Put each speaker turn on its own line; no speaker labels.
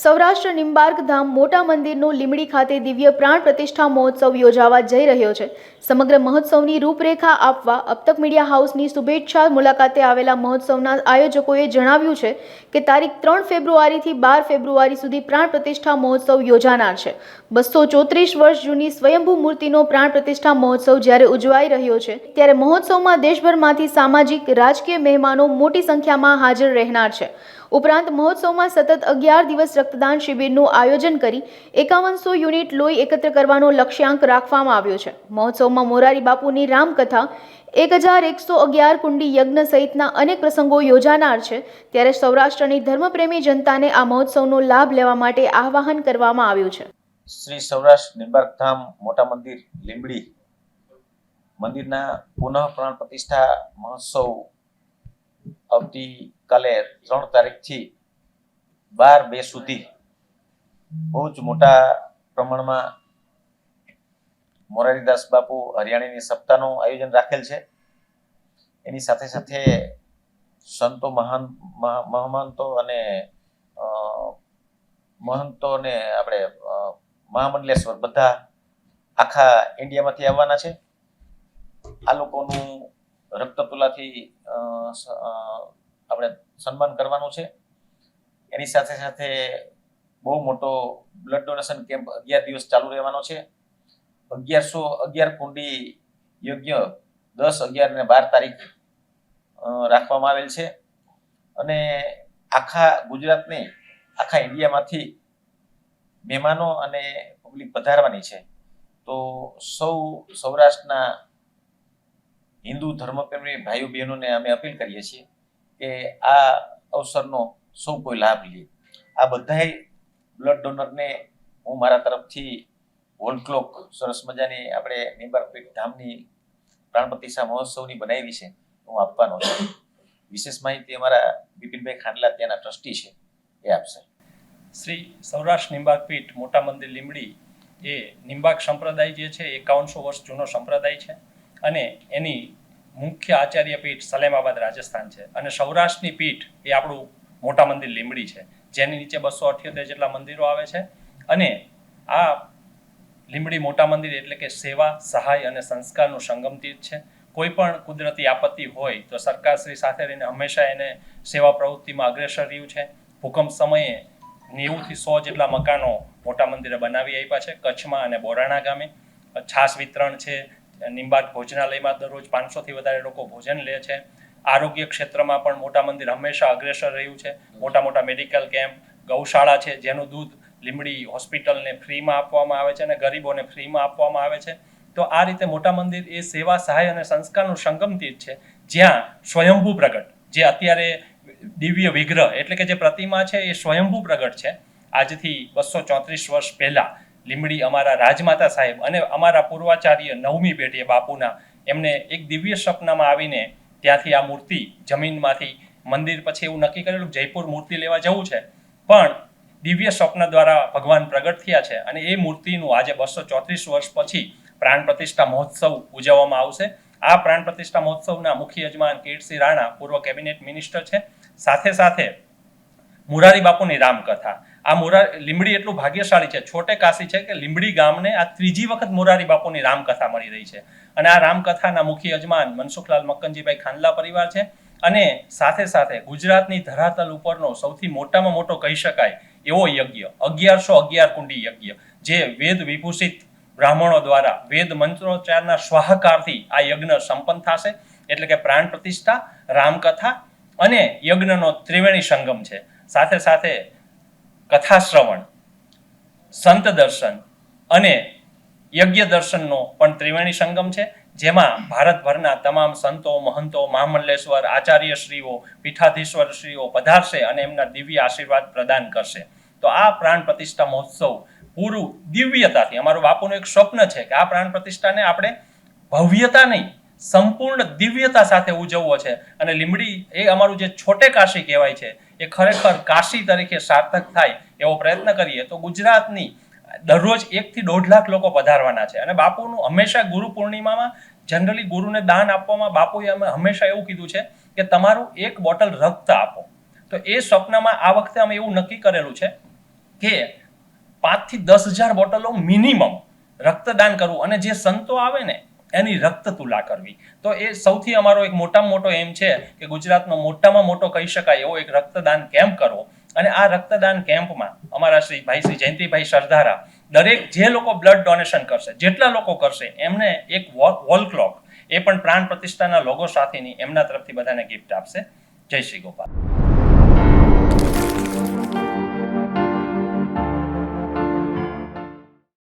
સૌરાષ્ટ્ર નિંબાર્ક ધામ મોટા મંદિરનું લીંબડી ખાતે દિવ્ય પ્રાણ પ્રતિષ્ઠા મહોત્સવ યોજાવા જઈ રહ્યો છે. સમગ્ર મહોત્સવની રૂપરેખા આપવા અબતક મીડિયા હાઉસની શુભેચ્છા મુલાકાતે આવેલા મહોત્સવના આયોજકોએ જણાવ્યું છે કે તારીખ 3 ફેબ્રુઆરીથી 12 ફેબ્રુઆરી સુધી પ્રાણ પ્રતિષ્ઠા મહોત્સવ યોજાનાર છે. 234 વર્ષ જૂની સ્વયંભૂ મૂર્તિનો પ્રાણ પ્રતિષ્ઠા મહોત્સવ જ્યારે ઉજવાઈ રહ્યો છે ત્યારે મહોત્સવમાં દેશભરમાંથી સામાજિક રાજકીય મહેમાનો મોટી સંખ્યામાં હાજર રહેનાર છે. ઉપરાંત મહોત્સવમાં સતત 11 દિવસ રક્તદાન શિબિરનું આયોજન કરી 5100 યુનિટ લોહી એકત્ર કરવાનો લક્ષ્યાંક રાખવામાં આવ્યો છે. મહોત્સવમાં મોરારી બાપુની રામકથા, 1111 કુંડી યજ્ઞ સહિતના અનેક પ્રસંગો યોજાનાર છે. ત્યારે સૌરાષ્ટ્રની ધર્મપ્રેમી જનતાને આ મહોત્સવનો લાભ લેવા માટે આહ્વાન કરવામાં આવ્યું છે.
શ્રી સૌરાષ્ટ્ર નિંબાર્ક ધામ મોટા મંદિર લીંબડી મંદિરના પુનઃ પ્રાણ પ્રતિષ્ઠા મહોત્સવ આવતીકાલે 3 તારીખથી 12/2 સુધી બહુ જ મોટા પ્રમાણમાં મોરારીદાસ બાપુ હરિયાણીની સપ્તાહનું આયોજન રાખેલ છે. એની સાથે સાથે સંતો મહંતો અને આપણે મહામંડલેશ્વર બધા આખા ઇન્ડિયામાંથી આવવાના છે. આ લોકોનું રક્તતુલાથી આપણે સન્માન કરવાનું છે. એની સાથે સાથે બહુ મોટો બ્લડ ડોનેશન કેમ્પ 11 દિવસ ચાલુ રહેવાનો છે. 1111 કુંડી યજ્ઞ 10, 11 ને 12 તારીખ રાખવામાં આવેલ છે. અને આખા ગુજરાતની આખા ઇન્ડિયામાંથી મહેમાનો અને પબ્લિક પધારવાની છે. તો સૌરાષ્ટ્રના હિન્દુ ધર્મપ્રેમી ભાઈઓ બહેનોને અમે અપીલ કરીએ છીએ કે આ અવસરનો સૌ કોઈ લાભ લે. આ બધાય બ્લડ ડોનરને હું મારા તરફથી વોલ ક્લોક સરસ મજાની આપણે નિંબાર્ક ધામની પ્રાણ પ્રતિષ્ઠા મહોત્સવની બનાવી છે હું આપવાનો છું. વિશેષ માહિતી અમારા બિપિનભાઈ ખાંડલા ત્યાંના ટ્રસ્ટી છે એ આપશે.
શ્રી સૌરાષ્ટ્ર નિંબાર્ક પીઠ મોટા મંદિર લીંબડી એ નિંબાર્ક સંપ્રદાય જે છે 5100 વર્ષ જૂનો સંપ્રદાય છે અને એની મુખ્ય આચાર્ય પીઠ સલેમાબાદ રાજસ્થાન છે. અને સૌરાષ્ટ્રની પીઠ એ આપણું મોટા મંદિર લીંબડી છે, જેની નીચે 278 જેટલા મંદિરો આવે છે. અને આ લીંબડી મોટા મંદિર એટલે કે સેવા, સહાય અને સંસ્કારનું સંગમ તીર્થ છે. કોઈ પણ કુદરતી આપત્તિ હોય તો સરકારશ્રી સાથે રહીને હંમેશા એને સેવા પ્રવૃત્તિમાં અગ્રેસર રહ્યું છે. ભૂકંપ સમયે 90 થી 100 જેટલા મકાનો મોટા મંદિરે બનાવી આપ્યા છે કચ્છમાં અને બોરાણા ગામે. છાસ વિતરણ છે. નિંબાર્ક ભોજનાલયમાં દરરોજ 500 થી વધારે લોકો ભોજન લે છે. આરોગ્ય ક્ષેત્રમાં પણ મોટા મંદિર હંમેશા અગ્રેસર રહ્યું છે. મોટા મોટા મેડિકલ કેમ્પ, ગૌશાળા છે, જેનું દૂધ લીંબડી હોસ્પિટલને ફ્રીમાં આપવામાં આવે છે અને ગરીબોને ફ્રીમાં આપવામાં આવે છે. તો આ રીતે મોટા મંદિર એ સેવા, સહાય અને સંસ્કારનું સંગમ તીર્થ છે, જ્યાં સ્વયંભૂ પ્રગટ, જે અત્યારે દિવ્ય વિગ્રહ એટલે કે જે પ્રતિમા છે એ સ્વયંભૂ પ્રગટ છે. આજથી 234 વર્ષ પહેલા લીંબડી અમારા રાજમાતા સાહેબ અને અમારા પૂર્વાચાર્ય 9મી પેઢીએ બાપુના એમને એક દિવ્ય સપનામાં આવીને ત્યાંથી આ મૂર્તિ જમીનમાંથી મંદિર પછી એવું નક્કી કરેલું જયપુર મૂર્તિ લેવા જવું છે, પણ દિવ્ય સ્વપ્ન દ્વારા ભગવાન પ્રગટ થયા છે અને એ મૂર્તિનું આજે 234 વર્ષ પછી પ્રાણ પ્રતિષ્ઠા મહોત્સવ ઉજવવામાં આવશે. આ પ્રાણ પ્રતિષ્ઠા મહોત્સવના મુખ્ય યજમાન કીર્તિસિંહ રાણા પૂર્વ કેબિનેટ મિનિસ્ટર છે. સાથે સાથે મોરારી બાપુની રામકથા. આ લીંબડી એટલું ભાગ્યશાળી છે, છોટે કાશી છે કે લીંબડી ગામને આ 3જી વખત મોરારી બાપુની રામકથા મળી રહી છે. અને આ રામકથાના મુખ્ય યજમાન મનસુખલાલ મક્કનજીભાઈ ખાંડલા પરિવાર છે. અને સાથે સાથે ગુજરાતની ધરાતલ ઉપરનો સૌથી મોટામાં મોટો કહી શકાય એવો યજ્ઞ 1111 કુંડી યજ્ઞ, જે વેદ વિભૂષિત બ્રાહ્મણો દ્વારા વેદ મંત્રોચ્ચારના સ્વાહકારથી આ યજ્ઞ સંપન્ન થશે. એટલે કે પ્રાણ પ્રતિષ્ઠા, રામકથા અને યજ્ઞનો ત્રિવેણી સંગમ છે. સાથે સાથે કથા શ્રવણ, સંત દર્શન અને યજ્ઞ દર્શનનો પણ ત્રિવેણી સંગમ છે, જેમાં ભારતભરના તમામ સંતો, મહંતો, મહામંડલેશ્વર આચાર્યશ્રીઓ, પીઠાધીશ્વરશ્રીઓ પધારશે અને એમના દિવ્ય આશીર્વાદ પ્રદાન કરશે. તો આ પ્રાણ પ્રતિષ્ઠા મહોત્સવ પૂરું દિવ્યતાથી, અમારું બાપુનું એક સ્વપ્ન છે કે આ પ્રાણ પ્રતિષ્ઠાને આપણે ભવ્યતા નહીં, સંપૂર્ણ દિવ્યતા સાથે ઉજવવો છે. અને લીંબડી એ અમારું જે છોટે કાશી કહેવાય છે એ ખરેખર કાશી તરીકે સાર્થક થાય એવો પ્રયત્ન કરીએ તો ગુજરાતની દરરોજ 1 થી 1.5 લાખ લોકો પધારવાના છે. અને બાપુનું હંમેશા ગુરુ પૂર્ણિમામાં જનરલી ગુરુને દાન આપવામાં બાપુએ અમે હંમેશા એવું કીધું છે કે તમારું 1 બોટલ રક્ત આપો. તો એ સ્વપ્નમાં આ વખતે અમે એવું નક્કી કરેલું છે કે 5 થી 10,000 બોટલો મિનિમમ રક્તદાન કરવું અને જે સંતો આવે ને એની રક્ત તુલા કરવી. તો એ સૌથી અમારો એક મોટામાં મોટો એમ છે કે ગુજરાતનો મોટામાં મોટો કહી શકાય એવો એક રક્તદાન કેમ્પ કરવો. અને આ રક્તદાન કેમ્પમાં અમારા શ્રી જયંતિભાઈ સરદારા દરેક જે લોકો બ્લડ ડોનેશન કરશે, જેટલા લોકો કરશે એમને એક વોલ ક્લોક, એ પણ પ્રાણ પ્રતિષ્ઠાના લોગો સાથેની એમના તરફથી બધાને ગિફ્ટ આપશે. જય શ્રી ગોપાલ.